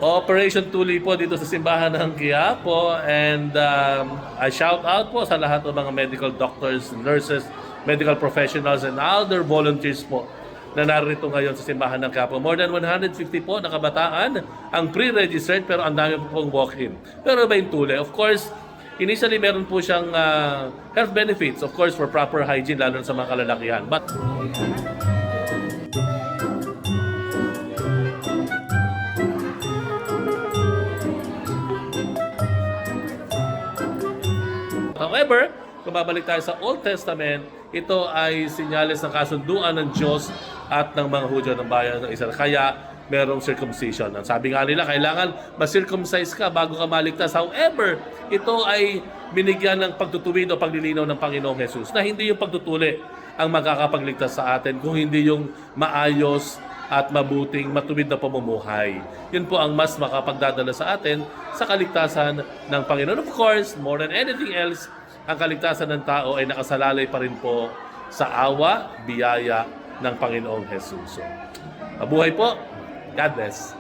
Operation Tuli po dito sa simbahan ng Quiapo, and I shout out po sa lahat ng mga medical doctors, nurses, medical professionals and other volunteers po na narito ngayon sa simbahan ng Quiapo. More than 150 po na kabataan ang pre-registered, pero ang dami po pong walk-in. Pero iba yung Tuli. Of course, initially meron po siyang health benefits, of course, for proper hygiene, lalo na sa mga kalalakihan. But however, kung babalik tayo sa Old Testament, ito ay sinyales ng kasunduan ng Diyos at ng mga Hudyo ng bayan ng Israel. Kaya merong circumcision. Ang sabi nga nila, kailangan ma-circumcise ka bago ka maligtas. However, ito ay binigyan ng pagtutuwid o paglilinaw ng Panginoong Jesus na hindi yung pagtutuli ang makakapagligtas sa atin, kung hindi yung maayos at mabuting matuwid na pamumuhay. Yun po ang mas makapagdadala sa atin sa kaligtasan ng Panginoon. Of course, more than anything else, ang kaligtasan ng tao ay nakasalalay pa rin po sa awa, biyaya ng Panginoong Jesus. So, mabuhay po. God bless.